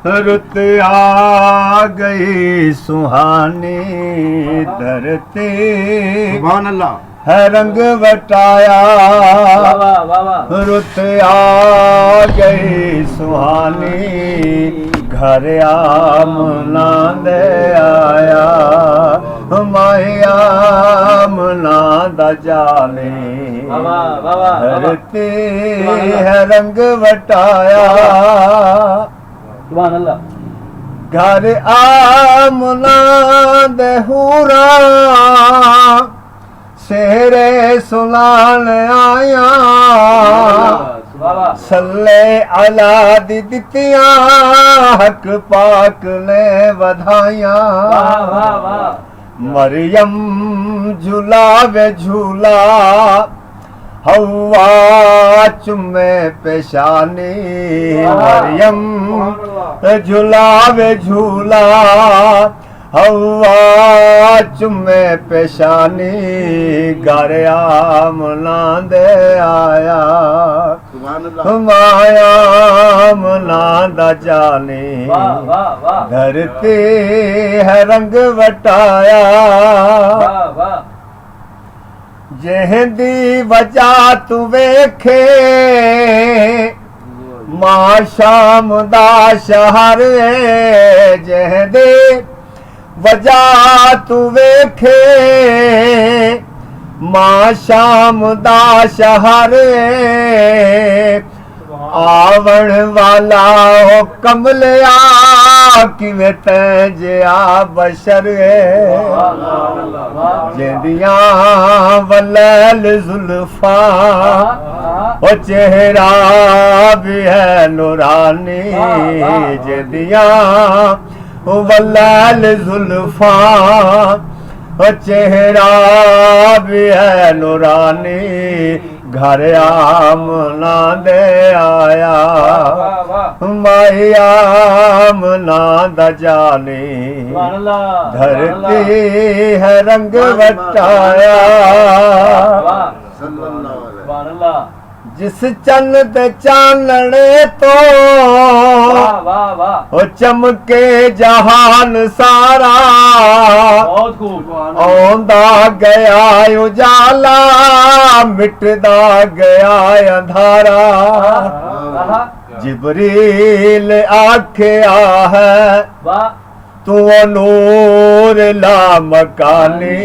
रुत आ गई सुहानी धरती, सुभान अल्लाह। है रंग वटाया। रुत आ गई सुहानी घर आमना दे आया। माया आमना दा जाने धरती है रंग वटाया। सुभान अल्लाह। घर आमना दे हूरा सेरे सुनान आया। सल्ले अला दी दितियां हक पाक ने वधाइया। मरियम झूलावे झूला हवा चुमे पेशानी। मरियम झूलावे झूला हवा चुमे पेशानी। घर आमना दे आया माया आमना दा जाने। धरती है रंग वटाया। जेहदी वजह तू वेखे मां शाम दा शहर। जेहदी वजह तू वेखे मां शाम दा शहर। आवण वाला हो कमलिया किवें तैजिया बशर। जिंदियां वलैल जुल्फा ओ चेहरा भी है नूरानी। जिंदियां वलैल जुल्फा चेहरा भी है नूरानी। घर आमना दे आया माया आमना दा जाने। धरती है रंग वटाया। जिस चन्न ते चानने तो ओ चमके जहान सारा। आंदा गया उजाला मिटदा गया अंधारा। जिबरील आख्या है तू नूर ला मकानी।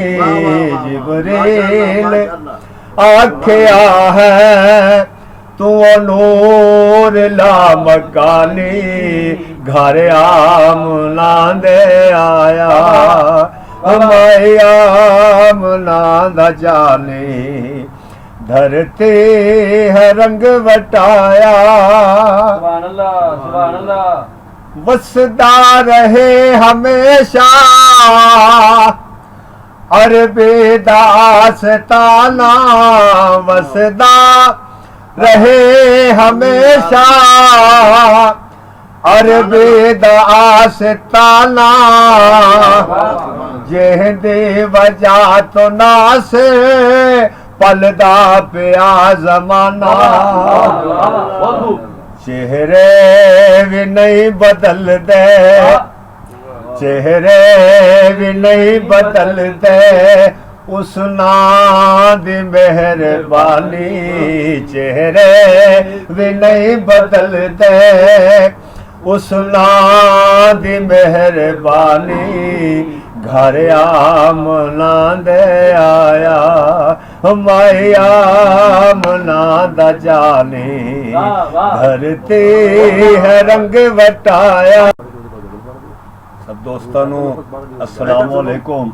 जिबरील आख्या है तू नूर ला मकानी। घर आमना दे आया माया आमना दा जाने। धरती है रंग वटाया। सुभान अल्लाह, सुभान अल्लाह। वसदा रहे हमेशा अरबे दास्ताना। वसदा रहे हमेशा अरबे दास्ताना। जेहदे वजह तो नास पलदा पिया जमाना। चेहरे भी नहीं बदलते चेहरे भी नहीं बदलते उस नाद मेहरबानी। चेहरे भी नहीं बदलते उस नाद मेहरबानी। घर आमना दे आया माया आमना दा जाने। धरती है रंग वटाया। सब दोस्तों अस्सलाम वालेकुम।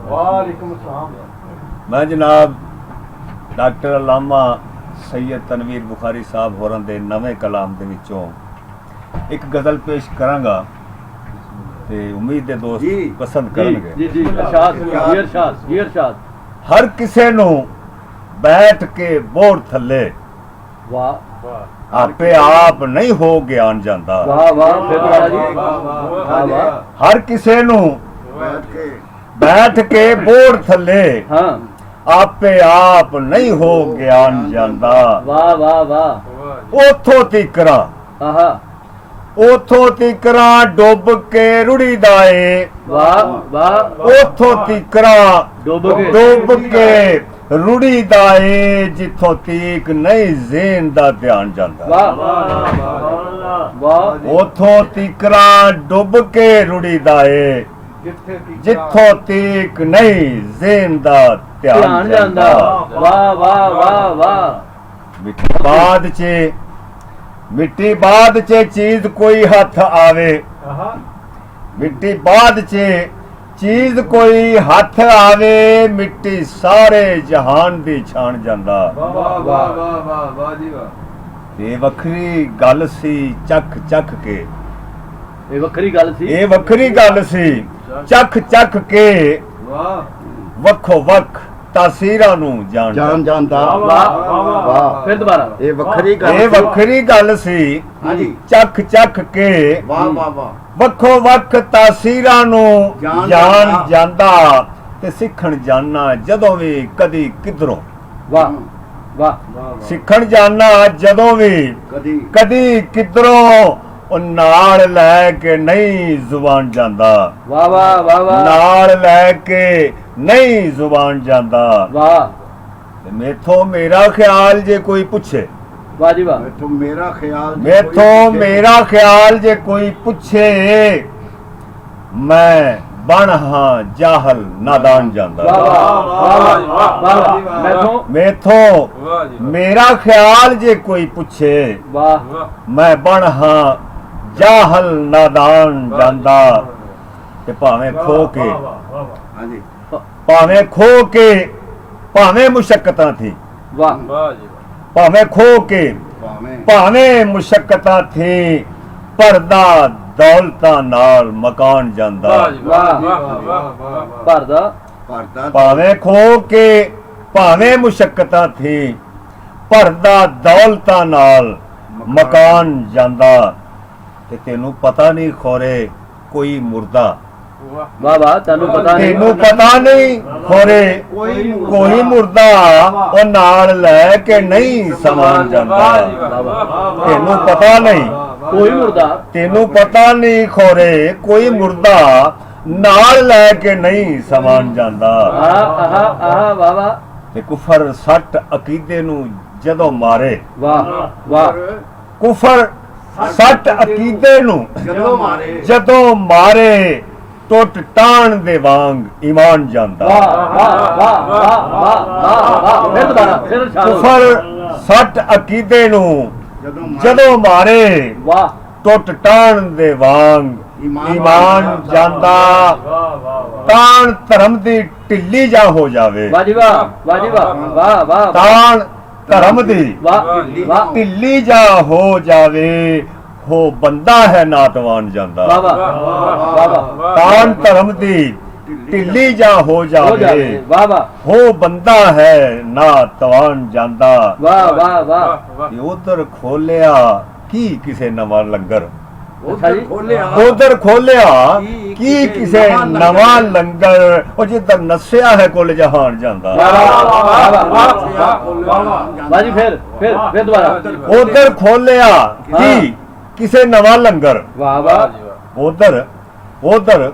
वालेकुम अस्सलाम। मैं जनाब डॉक्टर अलामा सैयद तनवीर बुखारी साहब होरां दे नवे कलाम दे विचों एक गज़ल पेश करांगा ते उम्मीद है दोस्त पसंद करनगे। जी जी इरशाद इरशाद इरशाद। हर किसे नू बैठ के बोर थल्ले वाह आपे आप नहीं हो ज्ञान जांदा। वाह वाह फिर वाह वाह। हर किसे नू बैठ के बोर थल्ले हाँ आपे आप नहीं हो ज्ञान जांदा। वाह वाह वाह। उथों तिकरा आहा ਉਥੋਂ ਤਿਕਰਾਂ ਡੁੱਬ ਕੇ ਰੁੜੀਦਾ ਏ ਵਾਹ ਵਾਹ ਉਥੋਂ ਤਿਕਰਾਂ ਡੁੱਬ ਕੇ ਡੁੱਬ ਕੇ ਰੁੜੀਦਾ ਏ ਜਿੱਥੋਂ ਤੀਕ ਨਹੀਂ ਜ਼ੇਨ ਦਾ ਧਿਆਨ ਜਾਂਦਾ ਵਾਹ ਵਾਹ ਵਾਹ ਉਥੋਂ ਤਿਕਰਾਂ ਡੁੱਬ ਕੇ ਰੁੜੀਦਾ ਏ ਜਿੱਥੋਂ ਤੀਕ ਨਹੀਂ ਜ਼ੇਨ ਦਾ ਧਿਆਨ ਧਿਆਨ ਜਾਂਦਾ ਵਾਹ ਵਾਹ ਵਾਹ ਵਾਹ ਮਿੱਟੀ ਬਾਦ ਚ ਚੀਜ਼ ਕੋਈ ਹੱਥ ਆਵੇ ਮਿੱਟੀ ਬਾਦ ਚ ਚੀਜ਼ ਕੋਈ ਹੱਥ ਆਵੇ ਮਿੱਟੀ ਸਾਰੇ ਜਹਾਨ ਦੀ ਛਾਣ ਜਾਂਦਾ ਵਾਹ ਵਾਹ ਵਾਹ ਵਾਹ ਵਾਹ ਜੀ ਵਾਹ। ਇਹ ਵੱਖਰੀ ਗੱਲ ਸੀ ਚੱਖ ਚੱਖ ਕੇ ਇਹ ਵੱਖਰੀ ਗੱਲ ਸੀ ਇਹ ਵੱਖਰੀ ਗੱਲ ਸੀ ਚੱਖ ਚੱਖ ਕੇ ਵਾਹ ਵੱਖੋ ਵੱਖ ਤਾਸੀਰਾਂ ਨੂੰ ਜਾਣ ਜਾਂਦਾ ਵਾਹ ਵਾਹ ਫਿਰ ਦੁਬਾਰਾ ਇਹ ਵੱਖਰੀ ਗੱਲ ਇਹ ਵੱਖਰੀ ਗੱਲ ਸੀ ਹਾਂਜੀ ਚੱਖ ਚੱਖ ਕੇ ਵਾਹ ਵਾਹ ਵਾਹ ਵੱਖੋ ਵੱਖ ਤਾਸੀਰਾਂ ਨੂੰ ਜਾਣ ਜਾਣ ਜਾਂਦਾ। ਜਾਂਦਾ ਤੇ ਸਿੱਖਣ ਜਾਣਾ ਜਦੋਂ ਵੀ ਕਦੀ ਕਿਧਰੋਂ ਵਾਹ ਵਾਹ ਸਿੱਖਣ ਜਾਣਾ ਜਦੋਂ ਵੀ ਕਦੀ ਕਦੀ ਕਿਧਰੋਂ ਉਹ ਨਾਲ ਲੈ ਕੇ ਨਹੀਂ ਜ਼ੁਬਾਨ ਜਾਂਦਾ ਵਾਹ ਵਾਹ ਵਾਹ ਵਾਹ ਨਾਲ ਲੈ ਕੇ ਨਹੀਂ ਜ਼ੁਬਾਨ ਜਾਂਦਾ ਵਾਹ ਤੇ ਮੇਥੋਂ ਮੇਰਾ ਖਿਆਲ ਜੇ ਕੋਈ ਪੁੱਛੇ ਵਾਹ ਜੀ ਵਾਹ ਮੈਥੋਂ ਮੇਰਾ ਖਿਆਲ ਜੇ ਮੇਥੋਂ ਕੋਈ ਮੇਰਾ ਖਿਆਲ ਜੇ ਕੋਈ ਪੁੱਛੇ ਮੈਂ ਬਣ ਹਾਂ ਜਾਹਲ ਨਾਦਾਨ ਜਾਂਦਾ ਵਾਹ ਵਾਹ ਵਾਹ ਵਾਹ ਮੈਥੋਂ ਮੇਥੋਂ ਵਾਹ ਜੀ ਵਾਹ। ਮੇਰਾ ਖਿਆਲ ਜੇ ਕੋਈ ਪੁੱਛੇ ਵਾਹ ਵਾਹ ਮੈਂ ਬਣ ਹਾਂ ਜਾਹਲ ਨਾਦਾਨ ਜਾਂਦਾ ਤੇ ਭਾਵੇਂ ਖੋ ਕੇ ਹਾਂਜੀ ਭਾਵੇਂ ਖੋ ਕੇ ਭਾਵੇਂ ਮੁਸ਼ੱਕਤਾਂ ਥੀ ਵਾਹ ਵਾਹ ਜੀ ਵਾਹ। ਭਾਵੇਂ ਖੋ ਕੇ ਭਾਵੇਂ ਭਾਵੇਂ ਮੁਸ਼ੱਕਤਾਂ ਥੀ ਪਰਦਾ ਦੌਲਤਾਂ ਨਾਲ ਮਕਾਨ ਜਾਂਦਾ ਵਾਹ ਜੀ ਵਾਹ ਵਾਹ, ਵਾਹ ਵਾਹ ਵਾਹ ਵਾਹ। ਭਰਦਾ ਭਰਦਾ ਭਾਵੇਂ ਖੋ ਕੇ ਭਾਵੇਂ ਮੁਸ਼ੱਕਤਾਂ ਥੀ ਪਰਦਾ ਦੌਲਤਾਂ ਨਾਲ ਮਕਾਨ ਜਾਂਦਾ ਤੇ ਤੈਨੂੰ ਪਤਾ ਨਹੀਂ ਖੋਰੇ ਕੋਈ ਮੁਰਦਾ ਵਾਹ ਵਾਹ ਤੈਨੂੰ ਪਤਾ ਨਹੀਂ ਤੈਨੂੰ ਪਤਾ ਨਹੀਂ ਖੋਰੇ ਕੋਈ ਮੁਰਦਾ ਉਹ ਨਾਲ ਲੈ ਕੇ ਨਹੀਂ ਸਮਾਨ ਜਾਂਦਾ ਵਾਹ ਜੀ ਵਾਹ ਵਾਹ। ਤੈਨੂੰ ਪਤਾ ਨਹੀਂ ਕੋਈ ਮੁਰਦਾ ਤੈਨੂੰ ਪਤਾ ਨਹੀਂ ਖੋਰੇ ਕੋਈ ਮੁਰਦਾ ਨਾਲ ਲੈ ਕੇ ਨਹੀਂ ਸਮਾਨ ਜਾਂਦਾ ਆਹ ਆਹ ਆਹ ਵਾਹ ਵਾਹ ਤੇ ਕੁਫਰ ਸੱਟ ਅਕੀਦੇ ਨੂੰ ਜਦੋਂ ਮਾਰੇ ਵਾਹ ਵਾਹ ਕੁਫਰ ਸੱਟ ਅਕੀਦੇ ਨੂੰ ਜਦੋਂ ਮਾਰੇ ਟੁੱਟ ਟਾਣ ਦੇ ਵਾਂਗ ਈਮਾਨ ਜਾਂਦਾ ਵਾਹ ਵਾਹ ਵਾਹ ਵਾਹ ਵਾਹ ਵਾਹ ਫਿਰ ਦੁਬਾਰਾ ਫਿਰ ਸ਼ਾਨ ਕੁਫਰ ਸੱਟ ਅਕੀਦੇ ਨੂੰ ਜਦੋਂ ਮਾਰੇ ਵਾਹ ਟੁੱਟ ਟਾਣ ਦੇ ਵਾਂਗ ਈਮਾਨ ਜਾਂਦਾ ਵਾਹ ਵਾਹ ਤਾਣ ਧਰਮ ਦੀ ਢਿੱਲੀ ਜਾ ਹੋ ਜਾਵੇ ਵਾਹ ਜੀ ਵਾਹ ਵਾਹ ਜੀ ਵਾਹ ਵਾਹ ਵਾਹ ਤਾਣ ਧਰਮ ਦੀ ਵਾਹ ਵਾਹ ਢਿੱਲੀ ਜਾ ਹੋ ਜਾਵੇ ਹੋ ਬੰਦਾ ਹੈ ਨਾਤਵਾਨ ਜਾਂਦਾ ਵਾਹ ਵਾਹ ਵਾਹ ਤਾਣ ਧਰਮ ਦੀ ਢਿੱਲੀ ਜਾ ਹੋ ਹੋ ਜਾਵੇ ਜਾਵੇ ਵਾਹ ਵਾਹ ਹੋ ਬੰਦਾ ਹੈ ਨਾਤਵਾਨ ਜਾਂਦਾ ਵਾਹ ਵਾਹ ਵਾਹ ਵਾਹ ਤੇ ਉਧਰ ਖੋਲਿਆ ਕੀ ਕਿਸੇ ਨਵਾਂ ਲੰਗਰ ਅੱਛਾ ਜੀ ਉਧਰ ਖੋਲਿਆ ਕੀ ਕਿਸੇ ਨਵਾਂ ਲੰਗਰ ਉਹ ਜਿੱਧਰ ਨਸਿਆ ਹੈ ਕੁੱਲ ਜਹਾਨ ਜਾਂਦਾ ਵਾਹ ਵਾਹ ਵਾਹ ਵਾਹ ਜੀ ਫਿਰ ਦੁਬਾਰਾ ਉਧਰ ਖੋਲਿਆ ਕੀ ਕਿਸੇ ਨਵਾਂ ਲੰਗਰ ਵਾਹ ਵਾਹ ਵਾਹ ਜੀ ਵਾਹ। ਉਧਰ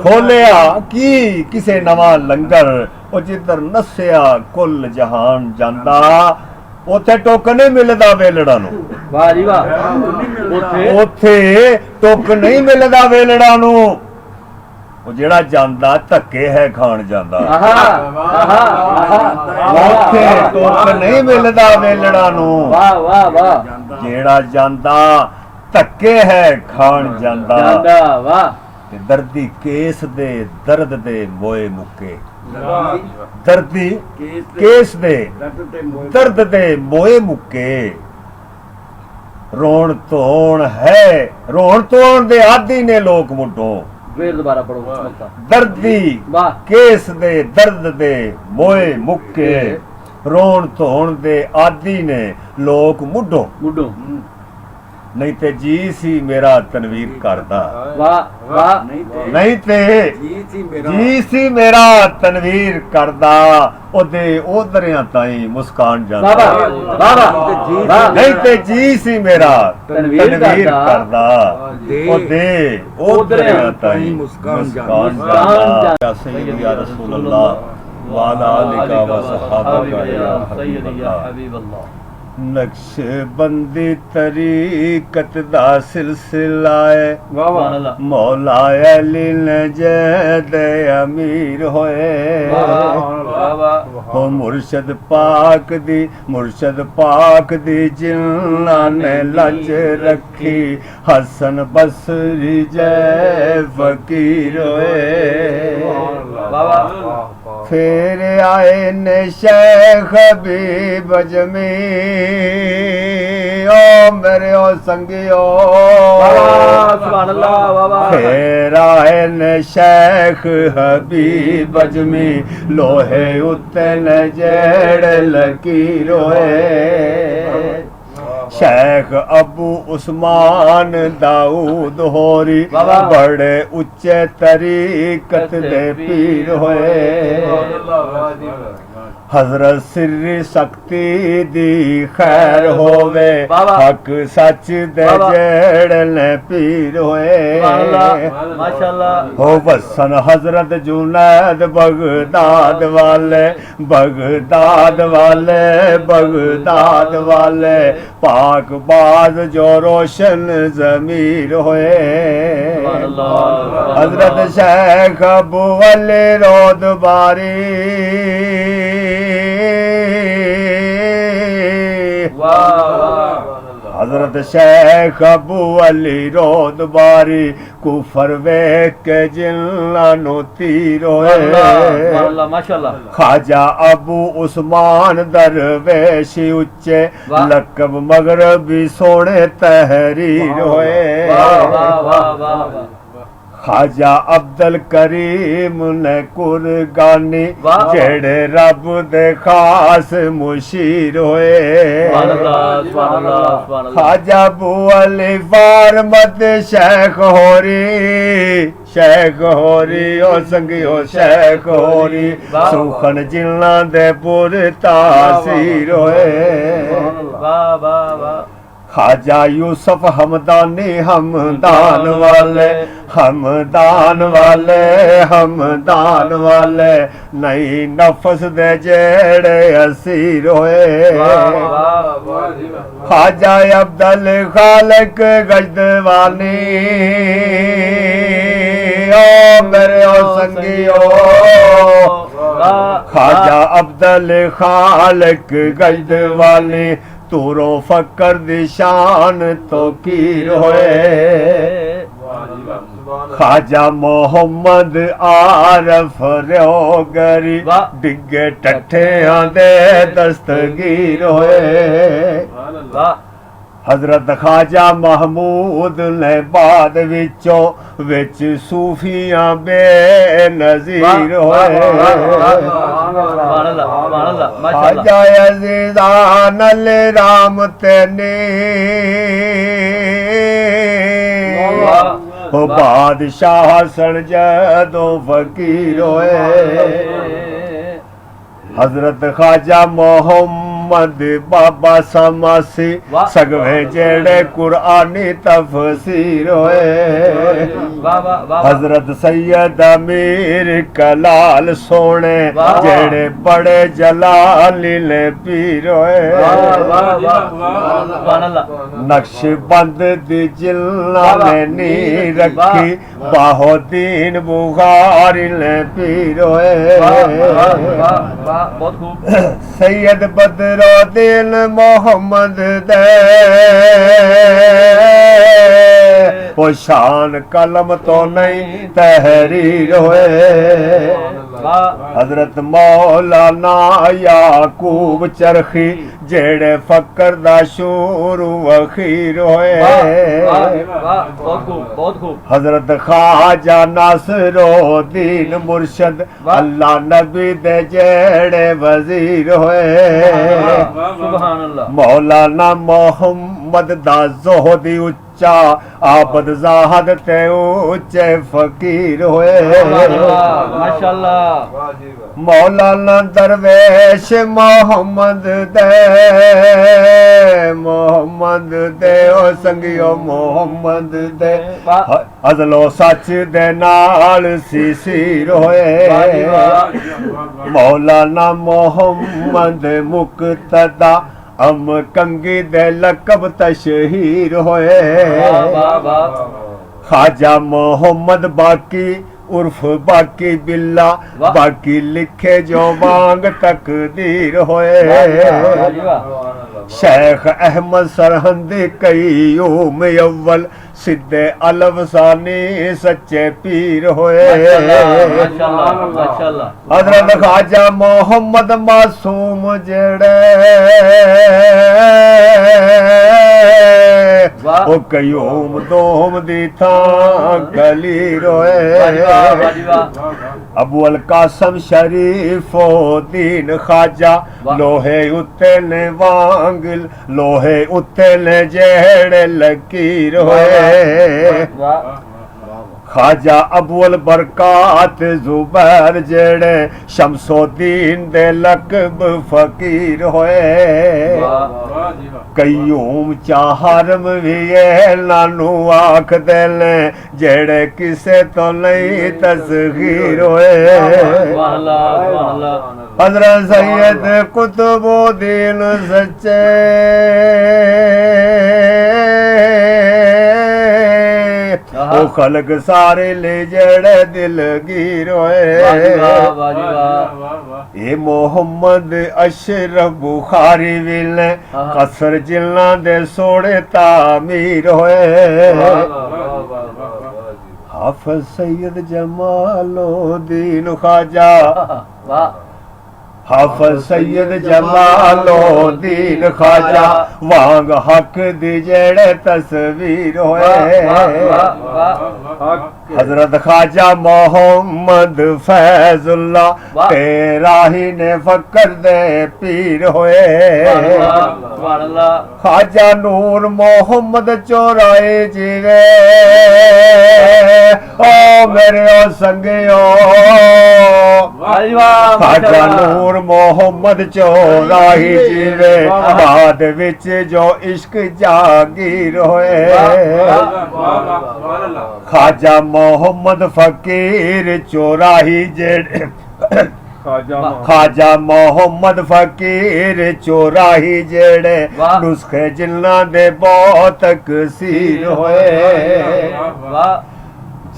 ਖੋਲਿਆ ਕੀ ਕਿਸੇ ਨਵਾਂ ਲੰਗਰ ਉਹ ਜਿੱਧਰ ਨਸਿਆ ਕੁੱਲ ਜਹਾਨ ਜਾਂਦਾ ਉੱਥੇ ਟੋਕ ਨਹੀਂ ਮਿਲਦਾ ਵੇਲੜਾ ਨੂੰ ਵਾਹ ਜੀ ਵਾਹ ਉੱਥੇ ਟੁੱਕ ਨਹੀਂ ਮਿਲਦਾ ਵੇਲੜਾ ਨੂੰ ਉਹ ਜਿਹੜਾ ਜਾਂਦਾ ਧੱਕੇ ਹੈ ਖਾਣ ਜਾਂਦਾ ਆਹਾ ਆਹਾ ਉੱਥੇ ਟੁੱਕ ਨਹੀਂ ਮਿਲਦਾ ਵੇਲੜਾ ਨੂੰ ਵਾਹ ਵਾਹ ਵਾਹ ਜਿਹੜਾ ਜਾਂਦਾ ਧੱਕੇ ਹੈ ਖਾਣ ਜਾਂਦਾ ਜਾਂਦਾ ਵਾਹ ਤੇ ਦਰਦੀ ਕੇਸ ਦੇ ਦਰਦ ਦੇ ਮੋਏ ਮੁੱਕੇ ਵਾਹ ਜੀ ਵਾਹ। ਦਰਦੀ ਕੇਸ ਦੇ ਦਰਦ ਦੇ ਮੋਏ ਮੁੱਕੇ ਰੋਣ ਧੋਣ ਦੇ ਆਦੀ ਨੇ ਲੋਕ ਮੁੱਢੋਂ ਫਿਰ ਦੁਬਾਰਾ ਪੜੋ ਮੱਤਾ ਦਰਦੀ ਵਾਹ ਕੇਸ ਦੇ ਦਰਦ ਦੇ ਮੋਏ ਮੁੱਕੇ ਰੋਣ ਧੋਣ ਦੇ ਆਦੀ ਨੇ ਲੋਕ ਮੁੱਢੋਂ ਮੁੱਢੋਂ ਨਹੀਂ ਤੇ ਜੀ ਸੀ ਮੇਰਾ ਤਨਵੀਰ ਕਰਦਾ वाह वाह ਨਹੀਂ ਤੇ ਜੀ ਸੀ ਮੇਰਾ ਜੀ ਸੀ ਮੇਰਾ ਤਨਵੀਰ ਕਰਦਾ ਉਹਦੇ ਉਧਰਿਆਂ ਤਾਈਂ ਮੁਸਕਾਨ ਜਾਂਦਾ वाह वाह वाह ਨਹੀਂ ਤੇ ਜੀ ਸੀ ਮੇਰਾ ਤਨਵੀਰ ਕਰਦਾ ਉਹਦੇ ਉਧਰਿਆਂ ਤਾਈਂ ਮੁਸਕਾਨ ਜਾਂਦਾ ਯਾ ਸyyidi ya rasul allah ਵਾਲਾ ਲਿਕਾ व ਸਹਾਬਾ ਯਾ सैयदी ਹਬੀਬ या ਅੱਲਾह हबीब अल्लाह नक्शबंदी तरीकत दा सिलसिला है सुभान अल्लाह मौला अली नजद अमीर होए वाह वाह हो मुर्शद पाक दी जिन्ना ने लज रखी हसन बसरी जय फकीर होए फिर आए ने शेख हबीब अजमी ओ मेरे ओ संगियो सुभान अल्लाह वाह फिर आए ने शेख हबीब अजमी लोहे उत्ते न जेड़ लकीर होए शेख अबू उस्मान दाऊद होरी बड़े उच्चे तरीकत दे पीर होए हजरत सिर्री शक्ति दी खैर होवे हक सच दे जेड़न पीर होए माशाअल्लाह हो वसन हजरत जुनैद बगदाद वाले पाक बाज जो रोशन जमीर होए हजरत शेख अबू अली रोद बारी हजरत शेख अबू अली रोद बारी कुफर वेख के जिन्ना तीर होए माशाअल्लाह खाजा अबू उस्मान दरवेशी उच्चे लकब मगरबी सोने तहरीर होए खाजा अब्दुल करीम ने कुरगानी जेड़े रब दे खास मुशीर होए खाजा अबू अली फारमत शेख होरी ओ संगियो शेख होरी सुखन जिन्ना दे पुर तासीर होए खाजा यूसुफ हमदानी हमदान वाले नई नफस दे जेड़े असीर होए खाजा अब्दुल खालिक गजदवानी ओ मेरे ओ संगियो खाजा अब्दुल खालिक गजदवानी तूरो फकर दी शान तो कीर होए खाजा मोहम्मद आरफ रयोगरी डिगे टठियां दे दस्तगीर होए हजरत खाजा महमूद ने बाद विच सूफियां बेनजीर होए खाजा अजीजा नल राम तेनी हो बादशाह सन जदों फकीर होए हजरत खाजा मोहम्मद बाबा समासी सगवे जेड़े कुरानी तफसीर होए हजरत सैयद अमीर कलाल सोने जेड़े बड़े जलाली ने पीर होए नक्शबंद दी जिन्ना ने नी रखी बाहोदीन बुखारी ने पीर होए सैयद बदरुद्दीन मोहम्मद दे वो शान कलम तो नहीं तहरीर होए हजरत मौलाना याकूब चरखी जेड़े फकर दा शूर वखीर होए हजरत ख्वाजा नासरुद्दीन मुर्शद अल्लाह नबी दे जेड़े वजीर होए मौलाना मोहम्मद मोहम्मद दा ज़ोहदी उच्चा आबद ज़ाहद ते उच्चे फकीर होए माशाल्लाह वाह जी वाह मौलाना दरवेश मोहम्मद दे ओ संगियो मोहम्मद दे अदलो सच दे नाल सीसीर होए मौलाना मोहम्मद मुक्तदा अम कंगी दे लकब तशहीर होए ख्वाजा मोहम्मद बाकी उर्फ बाकी बिल्ला बाकी लिखे जो मांग तकदीर होए शेख अहमद सरहंदी कईयूम अव्वल सिद्धे अलवसानी सच्चे पीर होए हजरत ख्वाजा मोहम्मद मासूम जेड़े ओ कयूम दोम दी थां गली रोए अबू अल कासम शरीफो दीन ख्वाजा लोहे उत्ते ने वांग लोहे उत्ते ने जेड़े लकीर होए ख्वाजा अबुल बरकात जुबैर जेड़े शमसुद्दीन दे लकब फकीर होए कयूम चाहरम भी नानू आख देने जेड़े किसे तो नहीं तस्खीर होए हजरत सैयद कुतुबुद्दीन सच्चे ओ खलक सारे ले जड़े दिलगीर होए ये मोहम्मद अशरफ बुखारी विले कसर जिलना दे सोड़े तामीर होए हाफिज सैयद जमालुद्दीन ख्वाजा हाफिज सैयद जमालुद्दीन ख्वाजा वांग हक दी जेड़े तस्वीर होए हजरत ख्वाजा मोहम्मद फैजुल्ला तेरा ही ने फकर दे पीर होए ख्वाजा नूर मोहम्मद चौराए जीवे ओ मेरे ओ संगियो ख्वाजा नूर मोहम्मद चौराही जीवे बाद विच जो इश्क जागीर होए ख्वाजा मोहम्मद फकीर चौराही जेड़े ख्वाजा मोहम्मद फकीर चौराही जेड़े नुस्खे जिन्ना दे बहुत तकसीर होए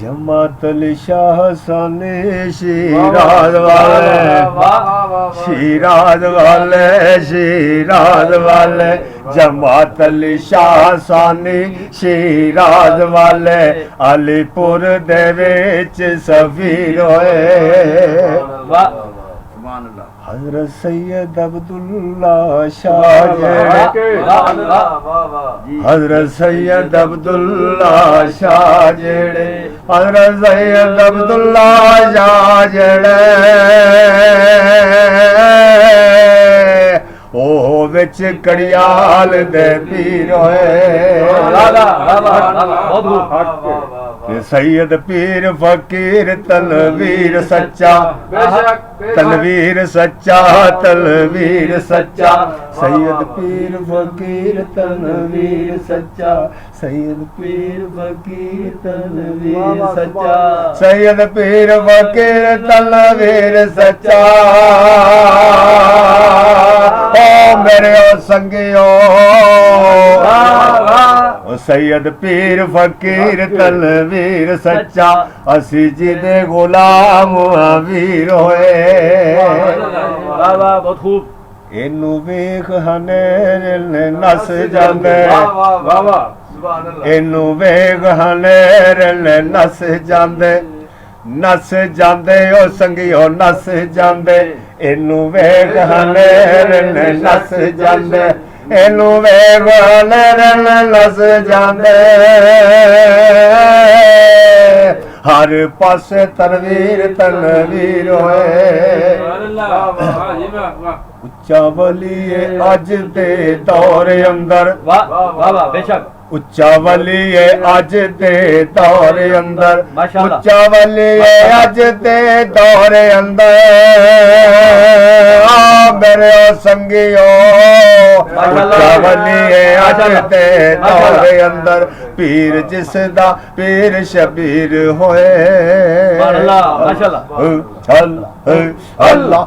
जमातल शाह साने शिराज वाले जमातल शाह सानी शिराज वाले अलीपुर दे विच सफीर होए हजरत सैयद अब्दुल्ला शाह जेड़े हजरत सैयद अब्दुल्ला शाह जेड़े हजरत सैयद अब्दुल्ला शाह जेड़े ओ विच कड़ियाल दे पीर होए सैयद पीर फकीर तलवीर सच्चा तलवीर सच्चा तलवीर सच्चा सैयद पीर फकीर तलवीर सच्चा सैयद पीर फकीर तलवीर सच्चा सैयद पीर फकीर तलवीर सच्चा ओ मेरे ओ संगियो ओ सैयद पीर फकीर तलवीर सच्चा असी जिदे गुलाम वीर होए बहुत खूब इनू वेख हनेर ने नस जांदे इनू वेख हनेर ने नस जांदे ओ संगियो नस जांदे इनू वेख हनेर ने नस जांदे इनू वेख हनेर ने नस जांदे हर पासे तनवीर तनवीर होए वाह वाह जी वाह वाह उच्चा वलीए अज दे दौर अंदर वाह वाह वाह बेशक उच्चा वलीए अज दे दौर अंदर माशाअल्लाह। उच्चा वलीए अज दे दौर अंदर आ मेरे संगियो माशाअल्लाह। उच्चा वलीए अज दे दौर माशाअल्लाह। अंदर पीर जिसदा पीर शबीर होए माशाअल्लाह माशाअल्लाह चल अल्लाह